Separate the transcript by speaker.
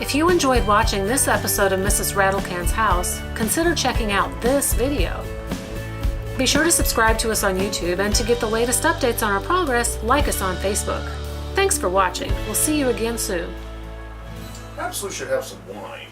Speaker 1: If you enjoyed watching this episode of Mrs. RATTLECAN'S house, consider checking out this video. Be sure to subscribe to us on YouTube, and to get the latest updates on our progress, like us on Facebook. Thanks for watching. We'll see you again soon.
Speaker 2: Absolutely should have some wine.